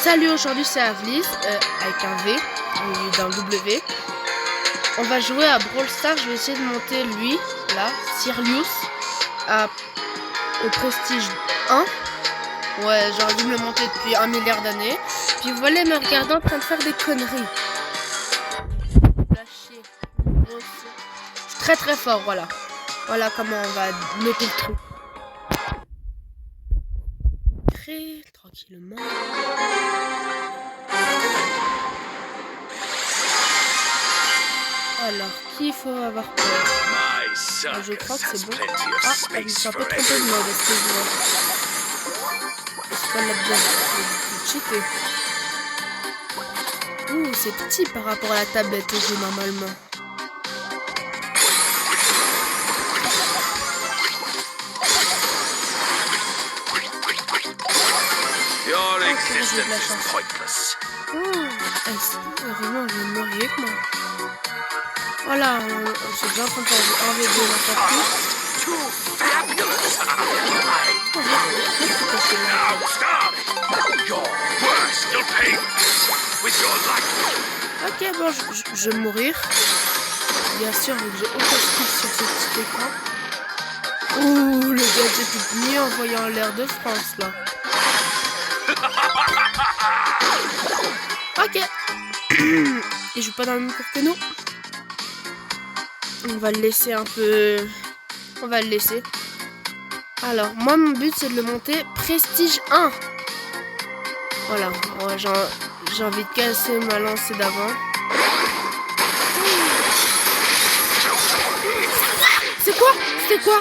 Salut, aujourd'hui c'est Avlis, avec un V, d'un W. On va jouer à Brawl Stars, je vais essayer de monter lui, là, Sirius, au prestige 1. Ouais, j'aurais dû me le monter depuis 1 milliard d'années. Puis vous allez me regarder en train de faire des conneries. Lâcher. Je suis très fort, voilà. Voilà comment on va noter le truc. Très tranquillement. Alors, qui faut avoir peur? Je crois que c'est bon. Ah, je me suis un peu trompé de mode, excuse-moi. C'est pas là-dedans, je vais cheater. Ouh, c'est petit par rapport à la tablette que j'ai normalement. Your existence is pointless. Heureusement, je vais mourir avec moi. Voilà, c'est déjà en train de faire un V2 n'importe Ok, bon, je vais mourir. Bien sûr, vu que j'ai aucun skill sur ce petit écran. Ouh, le gadget est mieux envoyé en l'air de France, là. Ok. Il joue pas dans le même cours que nous. On va le laisser un peu... On va le laisser. Alors, moi, mon but, c'est de le monter Prestige 1. Voilà. Ouais, j'ai envie de casser ma lancée d'avant. C'est quoi? C'était quoi?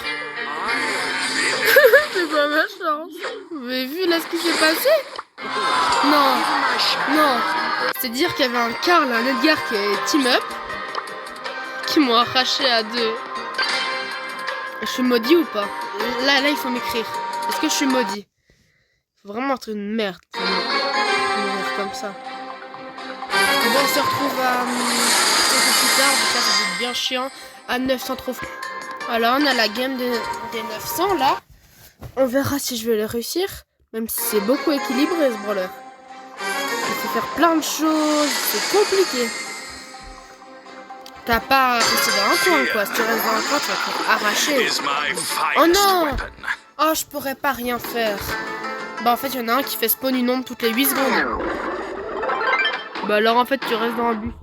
C'est pas ma chance. Vous avez vu là ce qui s'est passé? Non. Non. C'est-à-dire qu'il y avait un Karl, un Edgar qui est team up. Qui m'ont arraché à deux. Je suis maudit ou pas? Là, il faut m'écrire. Est-ce que je suis maudit? Faut vraiment être une merde pour mourir comme ça. Bon, on se retrouve à un peu plus tard. Ça va être bien chiant. À 900 trophées. Alors, on a la game des 900 là. On verra si je vais le réussir. Même si c'est beaucoup équilibré ce brawler. Il faut faire plein de choses. C'est compliqué. T'as pas resté dans un coin quoi, si tu restes dans un coin tu vas te faire arracher. Oh non! Oh je pourrais pas rien faire. Bah en fait il y en a un qui fait spawn une ombre toutes les 8 secondes. Bah alors en fait tu restes dans un but.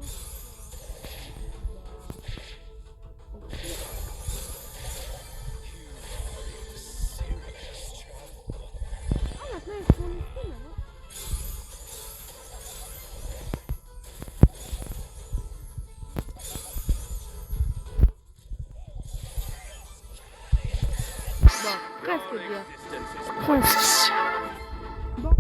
Presque bien. Presque. Bon.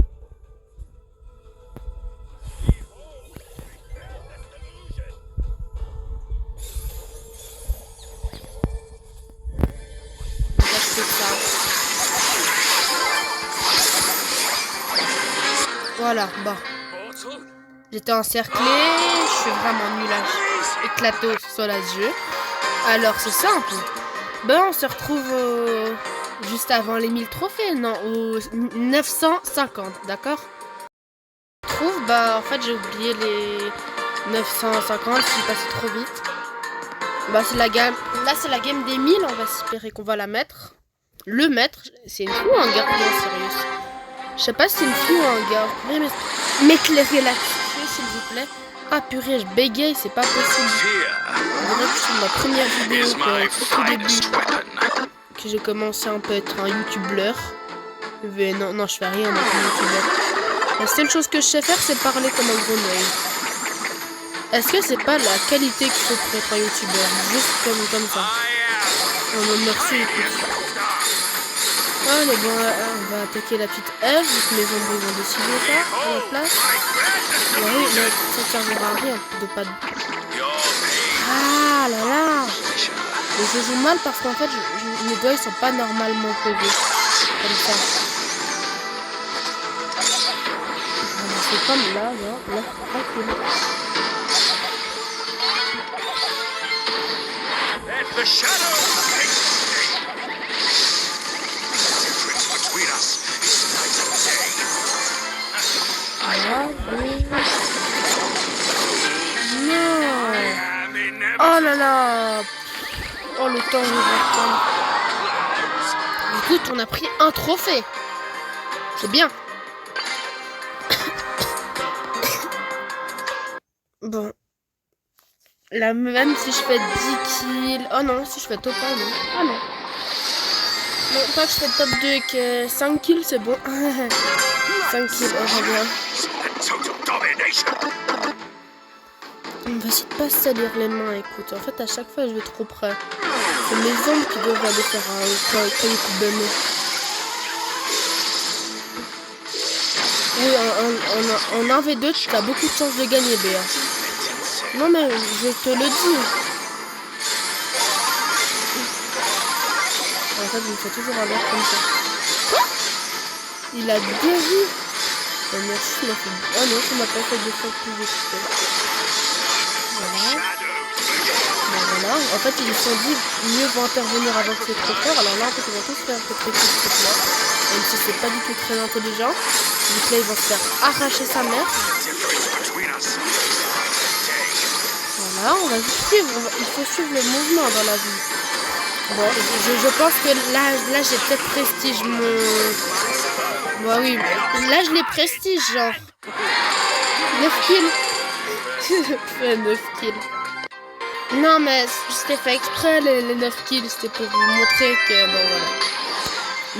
Voilà, bon. J'étais encerclé, je suis vraiment nul à éclater au sol à ce jeu. Alors c'est simple. Ben on se retrouve juste avant les 1000 trophées, non, aux 950, d'accord? Je trouve, bah en fait j'ai oublié les 950, je suis passé trop vite. Bah c'est la game, là c'est la game des 1000, on va espérer qu'on va la mettre. Le mettre, c'est une fille ou un gars? Non, sérieux. Je sais pas si c'est une fille ou un gars. Vous pouvez m'éclairer là-dessus s'il vous plaît. Ah purée, je bégaye, c'est pas possible. On dirait que c'est ma première vidéo au début que j'ai commencé un peu à être un youtubeur. Mais non, je fais rien en tant que youtubeur. La seule chose que je sais faire, c'est parler comme un grenouille. Est-ce que c'est pas la qualité qu'il faut pour être un youtubeur? Juste comme ça. Oh non, merci, écoute. Allez, bon, on va attaquer la petite Eve, vu que mes ombres vont décider ça, à la place. Oui, mais ça servira à rien de pas... Ah là là! Mais je joue mal parce qu'en fait, mes doigts ils sont pas normalement posés. Comme ça. C'est comme là, tranquille. Non. Oh là là. Oh, le temps, je vais reprendre. Écoute, on a pris un trophée. C'est bien. Bon. Là, même si je fais 10 kills... Oh non, si je fais top 1, non. Ah non. Non, pas que je fais top 2 et que 5 kills, c'est bon. 5 kills, on revient. On va essayer de pas se salir les mains, écoute. En fait, à chaque fois, je vais trop près. C'est mes ombres qui doivent aller faire un coup de nez. Oui, en 1v2, tu as beaucoup de chances de gagner, Béa. Non, mais je te le dis. En fait, il me fait toujours un verre comme ça. Quoi? Il a 2 vies. Oh, merci, il a fait... Oh non, ça m'a pas fait 2 fois plus vite. Voilà. Bon, voilà. En fait, ils se sont dit, mieux vaut intervenir avant que c'est trop fort. Alors là, en fait, ils vont tous faire cette truc-là. Même si c'est pas du tout très intelligent. Donc là, ils vont se faire arracher sa mère. Voilà, on va suivre. Il faut suivre le mouvement dans la vie. Bon, je pense que là j'ai peut-être prestige mon... Bah oui, là je l'ai prestige, genre. 9 kills. Je fais 9 kills. Non, mais c'était fait exprès, les 9 kills. C'était pour vous montrer que... Bon,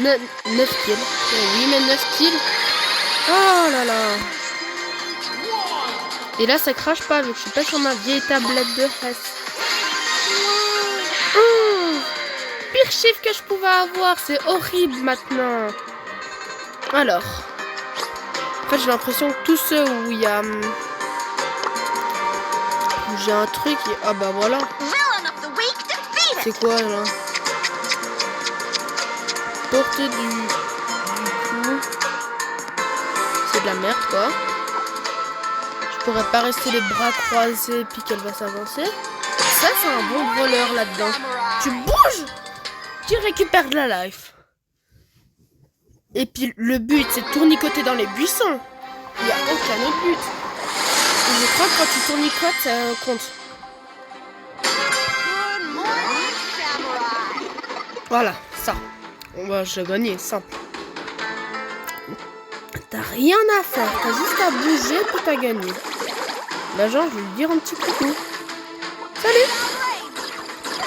voilà. 9 kills. Oui, mais 9 kills. Oh là là. Et là, ça crache pas, vu que je suis pas sur ma vieille tablette de Hess. Pire chiffre que je pouvais avoir, c'est horrible maintenant. Alors. En fait, j'ai l'impression que tous ceux où il y a... où j'ai un truc et... Ah bah voilà. C'est quoi là? Porte du coup. C'est de la merde quoi. Je pourrais pas rester les bras croisés puis qu'elle va s'avancer. Ça c'est un bon voleur là-dedans. Tu bouges, tu récupères de la life. Et puis le but c'est de tournicoter dans les buissons. Il n'y a aucun autre but. Et je crois que quand tu tournicotes ça compte. Voilà, ça. Bah, j'ai gagné, simple. T'as rien à faire, t'as juste à bouger puis t'as gagné. L'agent, je vais lui dire un petit coucou. Salut.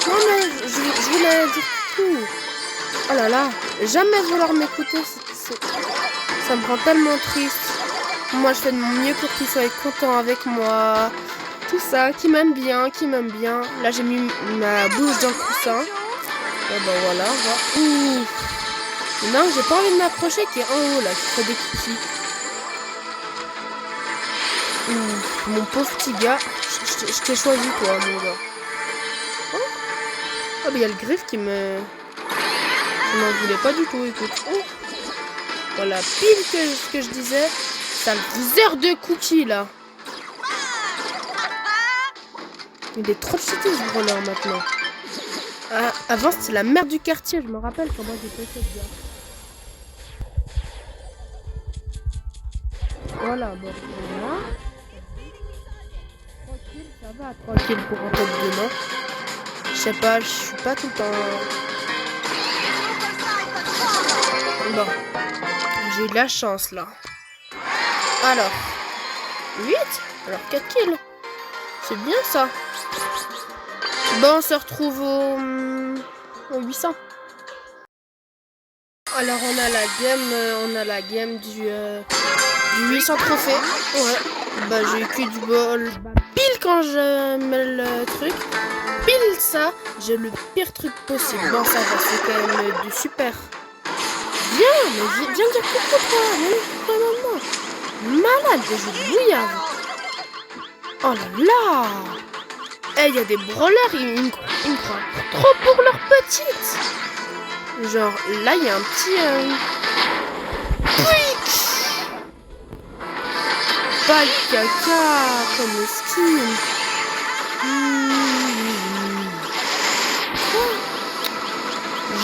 Non mais, je voulais dire coucou. Oh là là, jamais vouloir m'écouter, ça me rend tellement triste. Moi, je fais de mon mieux pour qu'il soit content avec moi. Tout ça, qui m'aime bien, qui m'aime bien. Là, j'ai mis ma bouche dans le coussin. Et ben voilà, on va... Ouh. Non, j'ai pas envie de m'approcher qui est en haut là, qui fait des cookies. Mon pauvre petit gars, je t'ai choisi toi, mon gars. Oh, oh mais il y a le griffe qui me... Je m'en voulais pas du tout, écoute. Oh. Voilà, pile que ce que je disais. T'as le viseur de cookies là. Il est trop cheaté ce voleur maintenant. Avant c'était la merde du quartier, je me rappelle comment j'étais cette gars. Voilà, bon, voilà. Tranquille, ça va, tranquille pour rentrer demain. Je sais pas, je suis pas tout le temps... Bon, j'ai eu de la chance là. Alors, 8. Alors 4 kills. C'est bien ça. Bon, on se retrouve au 800. Alors on a la game du 800 trophées. Ouais. Bah j'ai eu que du bol. Bah, pile quand je mets le truc. Pile ça, j'ai le pire truc possible. Bon ça va, c'est quand même du super. Viens, mais viens dire coucou toi. Viens, malade, des jeux de bouillard. Oh là là. Eh, il y a des brawlers, ils me croient trop pour leur petite. Genre, là, il y a un petit... Quick. Pas de caca, comme skin.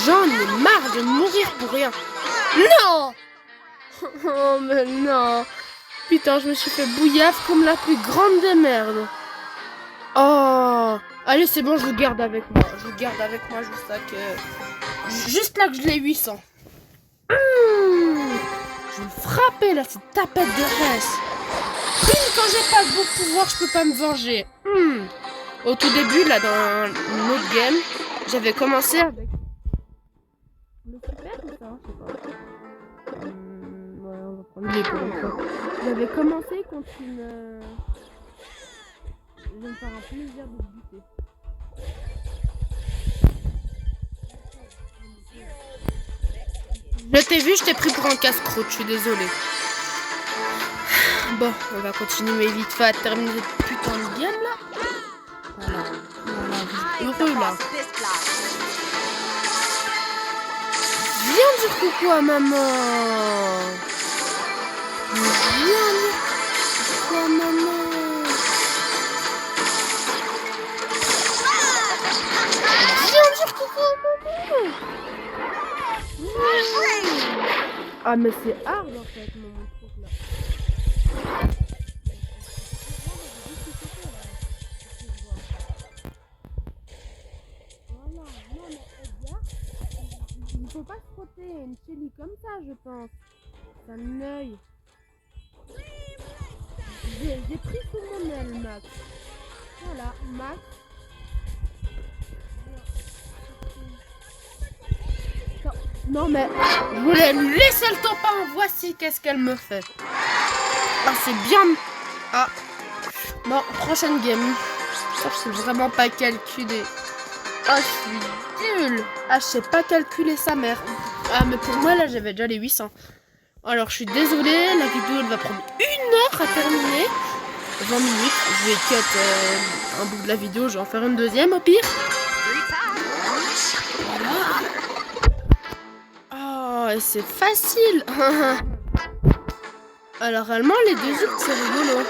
J'en ai marre de mourir pour rien. Non. Oh, mais non. Putain, je me suis fait bouillave comme la plus grande des merdes. Oh, allez, c'est bon, je le garde avec moi. Je le garde avec moi juste là que je l'ai 800. Je vais le frapper là, cette tapette de res. Pile quand j'ai pas de beau pouvoir, je peux pas me venger. Au tout début, là, dans une autre game, j'avais commencé avec le super ou ça, je sais pas. Ouais, on va prendre les pour une fois. J'avais commencé contre une... Je vais me faire un plaisir de buter. Je t'ai vu, je t'ai pris pour un casse-croûte, je suis désolée. Bon, on va continuer vite fait à terminer cette putain de game là. Voilà, heureux là. Viens dire coucou à maman. Viens dire coucou à maman. Viens dire coucou à maman. Ah mais c'est hard en fait mon truc là. Voilà, non mais Edgar, il faut pas se frotter une chélie comme ça je pense. C'est un œil. J'ai pris sous mon aile Max. Voilà, Max. Non mais je voulais lui laisser le temps pas. Voici qu'est-ce qu'elle me fait. Ah c'est bien. Ah bon, prochaine game. Ça je sais vraiment pas calculer. Ah je suis nulle. Ah je sais pas calculer sa mère. Ah mais pour moi là j'avais déjà les 800. Alors je suis désolée, la vidéo elle va prendre 1 heure à terminer. 20 minutes. Je vais cut un bout de la vidéo, je vais en faire une deuxième au pire. Oh, c'est facile. Alors réellement les deux ults c'est rigolo.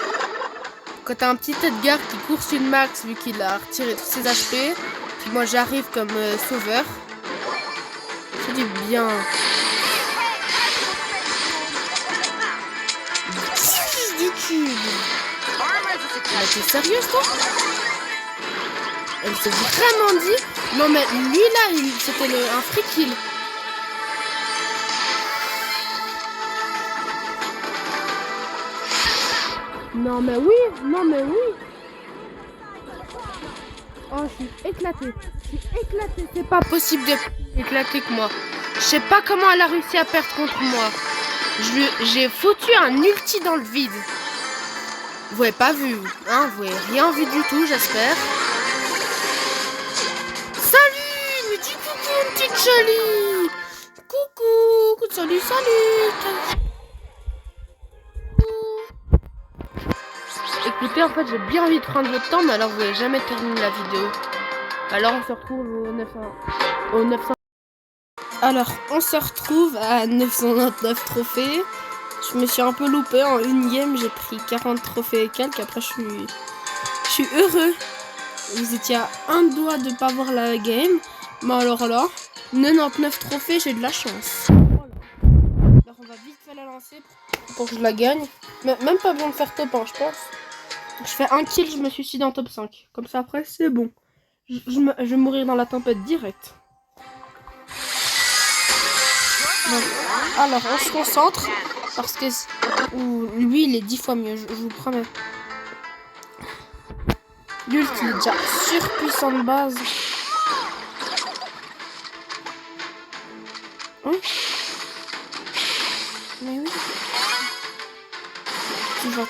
Quand t'as un petit Edgar qui court sur une Max vu qu'il a retiré tous ses HP, puis moi j'arrive comme sauveur. C'est du bien. Du cube. Mais t'es sérieuse toi? Elle s'est vraiment dit. Non mais lui là, c'était un free kill. Non mais oui, non mais oui. Oh je suis éclatée. C'est pas possible d'être éclatée que moi. Je sais pas comment elle a réussi à perdre contre moi. J'ai foutu un ulti dans le vide. Vous avez pas vu, hein? Vous avez rien vu du tout, j'espère. Salut! Mais dis coucou, petite jolie! Coucou! Salut! Écoutez, en fait, j'ai bien envie de prendre votre temps, mais alors vous n'allez jamais terminer la vidéo. Alors, on se retrouve au 900. Alors, on se retrouve à 999 trophées. Je me suis un peu loupé en une game, j'ai pris 40 trophées et quelques. Après, je suis heureux. Vous étiez à un doigt de pas voir la game. Mais alors là, 99 trophées, j'ai de la chance. Voilà. Alors, on va vite faire la lancer pour que je la gagne. Même pas besoin de faire top 1, je pense. Je fais un kill, je me suicide en top 5. Comme ça, après, c'est bon. Je vais mourir dans la tempête direct. Donc, alors, on se concentre. Parce que lui, il est 10 fois mieux, je vous promets. L'ult, il est déjà surpuissant de base. Hein? Mais oui. Tu vas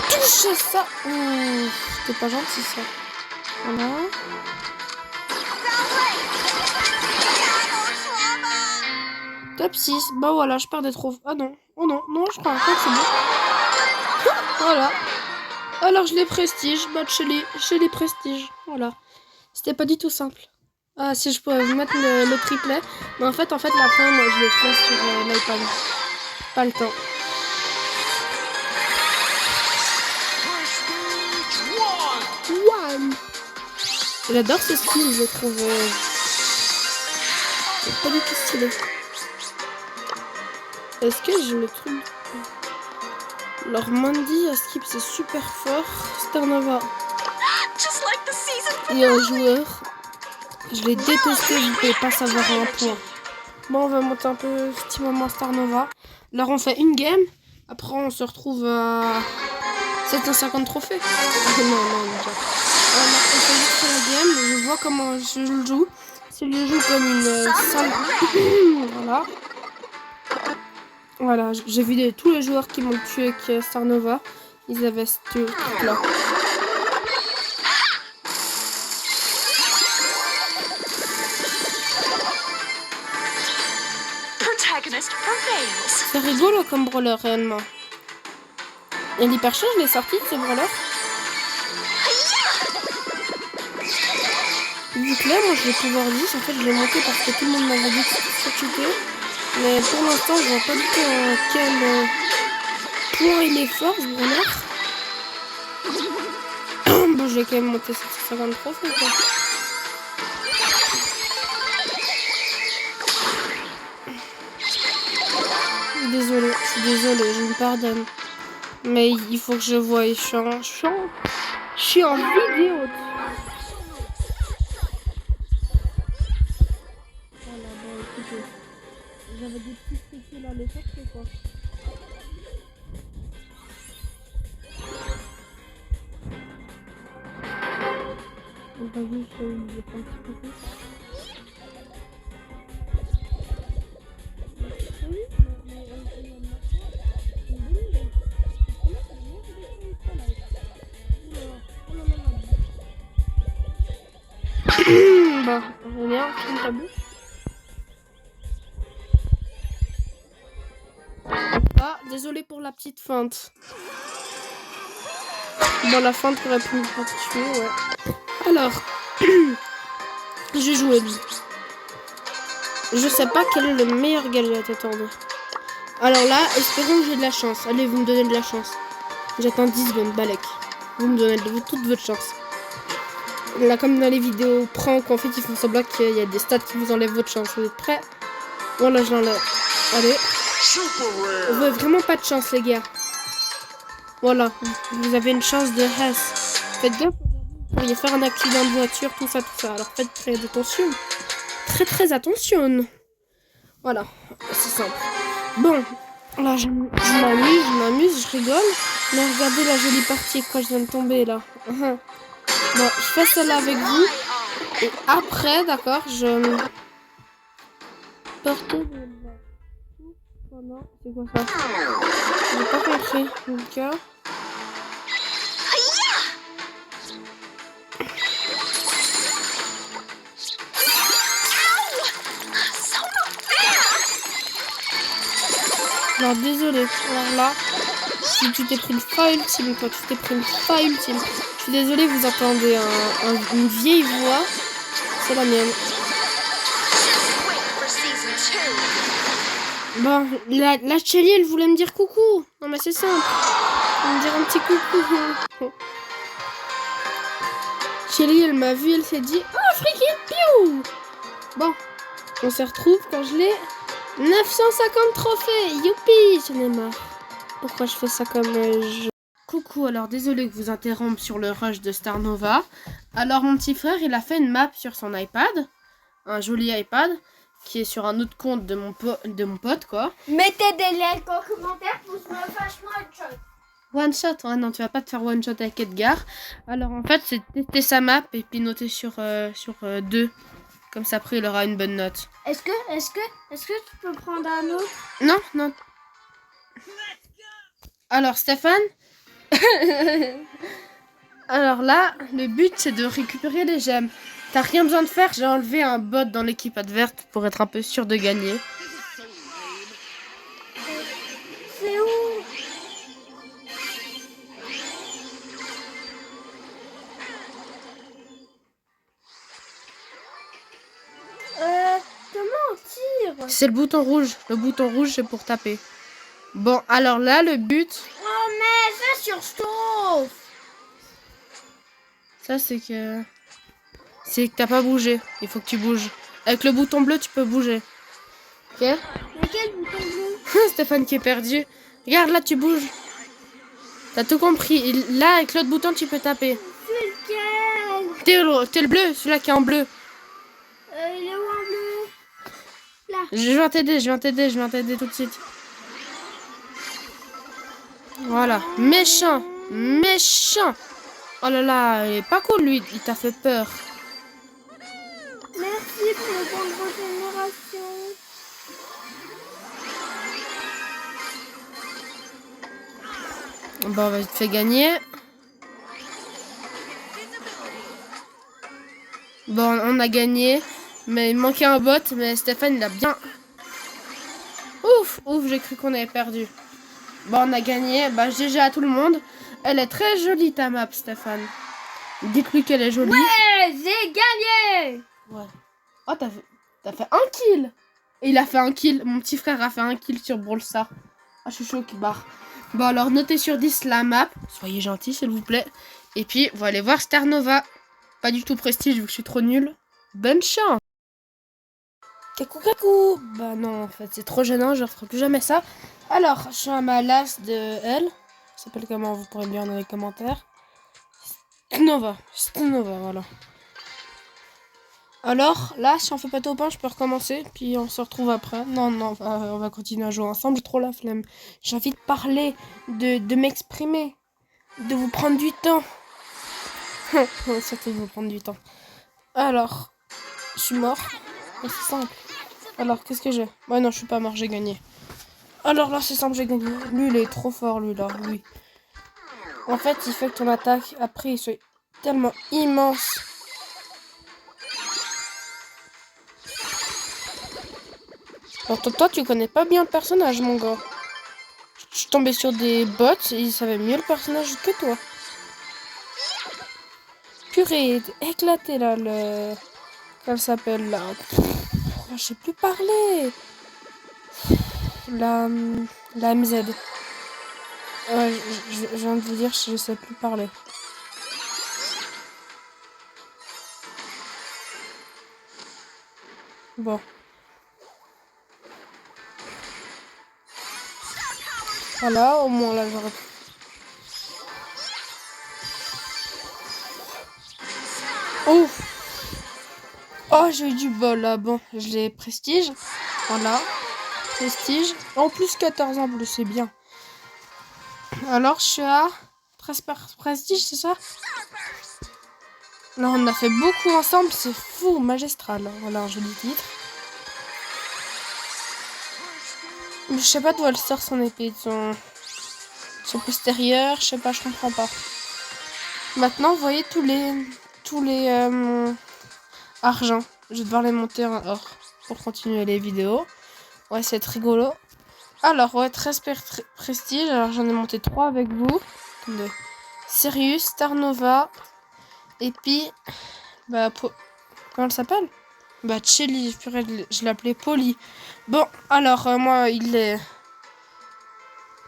toucher ça. C'était pas gentil ça. Voilà. Top 6. Bah voilà, je perds des trophées. Ah non. Oh non, je perds encore, c'est bon. Voilà. Alors je les prestige. Bah chez les prestiges. Voilà. C'était pas du tout simple. Ah si je pouvais vous mettre le triplet. Mais en fait la fin, moi, je l'ai fait sur l'iPad. Pas le temps. One. J'adore ce style, je trouve. C'est pas du tout stylé. Est-ce que j'ai le truc? Alors Mandy à Skip c'est super fort. Starnova. Il y a un joueur. Je l'ai détesté, vous pouvez pas savoir un point. Bon, on va monter un peu petit moment Starnova. Alors on fait une game. Après on se retrouve à 750 trophées. non, déjà. Alors, on fait juste la game. Je vois comment je le joue. C'est le joue comme une salle. Voilà. Voilà, j'ai vu tous les joueurs qui m'ont tué avec Starnova. Ils avaient ce truc là. C'est rigolo comme brawler réellement. Et l'hypercharge, je l'ai sorti de ce brawler. Vu que là, moi je vais pouvoir 10. En fait, je l'ai monté parce que tout le monde m'avait dit que c'était cheaté. Mais pour l'instant, je vois pas du tout à quel point il est fort ce brawler. Bon, je vais quand même monter 753 fois quoi. Désolée, je suis désolée, je me pardonne. Mais il faut que je voie, je suis en vidéo. Voilà, bon, écoutez. J'avais des petits trucs là, les chercher quoi. On va juste le prendre un petit peu plus. Bah, reviens, filme ta bouche. Ah, désolé pour la petite feinte. Bon, la feinte aurait pu me faire tuer, ouais. Alors, j'ai joué lui. Je sais pas quel est le meilleur gadget, attendez. Alors là, espérons que j'ai de la chance. Allez, vous me donnez de la chance. J'attends 10 secondes, Balek. Vous me donnez toute votre chance. Là, comme dans les vidéos prank, en fait, ils font semblant qu'il y a des stats qui vous enlèvent votre chance. Vous êtes prêts? Voilà, je l'enlève. Allez. Vous avez vraiment pas de chance, les gars. Voilà. Vous avez une chance de Hess. Faites gaffe. Vous pourriez faire un accident de voiture, tout ça. Alors, faites très attention. Très attention. Voilà. C'est simple. Bon. Là, je m'amuse, je rigole. Mais regardez la jolie partie, quoi, je viens de tomber, là. Bon, je fais celle-là avec vous. Et après, d'accord, je... Portez de... Oh non, c'est quoi ça? J'ai pas compris. Donc, alors, désolé. Alors là, si tu t'es pris le fire ultime, toi, tu t'es pris le fire ultime. Je suis désolée, vous entendez une vieille voix. C'est la mienne. Bon, la Shelly, elle voulait me dire coucou. Non, mais c'est simple. Elle va me dire un petit coucou. Shelly, elle m'a vu, elle s'est dit oh, freaking piou. Bon, on se retrouve quand je l'ai 950 trophées. Youpi, j'en ai marre. Pourquoi je fais ça comme jeu? Coucou, alors désolé que vous interrompe sur le rush de Starnova. Alors mon petit frère, il a fait une map sur son iPad. Un joli iPad. Qui est sur un autre compte de mon pote, quoi. Mettez des likes en commentaire pour que je me fasse one shot. One shot? Ah non, tu vas pas te faire one shot avec Edgar. Alors en fait, c'est tester sa map et puis noter sur 2. Comme ça, après, il aura une bonne note. Est-ce que tu peux prendre un autre? Non. Alors, Stéphane. Alors là, le but, c'est de récupérer les gemmes. T'as rien besoin de faire, j'ai enlevé un bot dans l'équipe adverse pour être un peu sûr de gagner. C'est où? Comment on tire? C'est le bouton rouge. Le bouton rouge, c'est pour taper. Bon, alors là, le but... Oh, mais fais sur stove. Ça, c'est que t'as pas bougé. Il faut que tu bouges. Avec le bouton bleu, tu peux bouger. Ok? Mais quel bouton bleu? Stéphane qui est perdu. Regarde, là, tu bouges. T'as tout compris. Là, avec l'autre bouton, tu peux taper. C'est lequel? T'es le bleu, celui-là qui est en bleu. Il est où en bleu? Là. Je viens t'aider tout de suite. Voilà. Méchant. Oh là là, il est pas cool, lui. Il t'a fait peur. Merci pour le bon de régénération. Bon, on va te faire gagner. Bon, on a gagné. Mais il manquait un bot. Mais Stéphane, il a bien... Ouf, j'ai cru qu'on avait perdu. Bon, on a gagné. Bah, GG à tout le monde. Elle est très jolie, ta map, Stéphane. Dites-lui qu'elle est jolie. Ouais, j'ai gagné. Ouais. Oh, t'as fait un kill. Et il a fait un kill. Mon petit frère a fait un kill sur Brawl Stars. Ah, je suis chaud qui barre. Bon, alors, notez sur 10 la map. Soyez gentils, s'il vous plaît. Et puis, on va aller voir Star Nova. Pas du tout prestige, vu que je suis trop nulle. Bonne chance. Kakou. Bah non, en fait, c'est trop gênant. Je ne referai plus jamais ça. Alors, je suis à ma last de elle. Ça s'appelle comment? Vous pourrez me dire dans les commentaires. Nova, voilà. Alors, là, si on fait pas au pain, je peux recommencer. Puis on se retrouve après. Non, on va continuer à jouer ensemble. J'ai trop la flemme. J'ai envie de parler, de m'exprimer, de vous prendre du temps. Surtout de vous prendre du temps. Alors, je suis mort. C'est simple. Alors, qu'est-ce que j'ai? Ouais, non, je suis pas mort, j'ai gagné. Alors là, c'est simple, j'ai gagné. Lui, il est trop fort, lui. En fait, il fait que ton attaque, après, il soit tellement immense. Alors, toi, tu connais pas bien le personnage, mon gars. Je suis tombé sur des bots et ils savaient mieux le personnage que toi. Purée, éclaté là, le... Qu'elle s'appelle là. Je sais plus parler. La MZ. Ouais, je viens de vous dire, je sais plus parler. Bon. Voilà, au moins là j'aurais... Ouf. Oh, j'ai eu du bol là. Bon, je l'ai prestige. Voilà. Prestige. En plus 14 en plus, c'est bien. Alors, je suis à 13 prestige, c'est ça? Là, on a fait beaucoup ensemble, c'est fou, magistral. Voilà un joli titre. Mais je sais pas d'où elle sort son épée, son postérieur, je sais pas, je comprends pas. Maintenant, vous voyez tous les argent. Je vais devoir les monter en or pour continuer les vidéos. Ouais, c'est rigolo. Alors, ouais, 13 prestige. Alors, j'en ai monté 3 avec vous. Attendez. Sirius, Star Nova. Et puis, bah, comment elle s'appelle? Bah, Chelly. Je l'appelais Polly. Bon, alors, moi, il est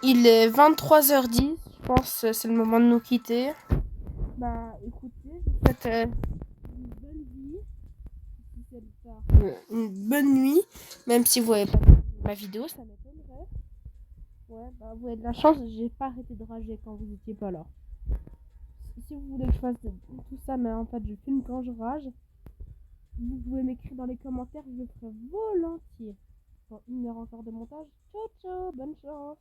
23h10. Je pense que c'est le moment de nous quitter. Bah, écoutez, je vous souhaite une bonne vie. Une bonne nuit. Même si vous n'avez pas vu ma vidéo, ça m'étonnerait. Ouais, bah, vous avez de la chance, j'ai pas arrêté de rager quand vous étiez pas là. Si vous voulez que je fasse tout ça, mais en fait, je filme quand je rage. Vous pouvez m'écrire dans les commentaires, je le ferai volontiers. Bon, 1 heure encore de montage. Ciao, bonne chance.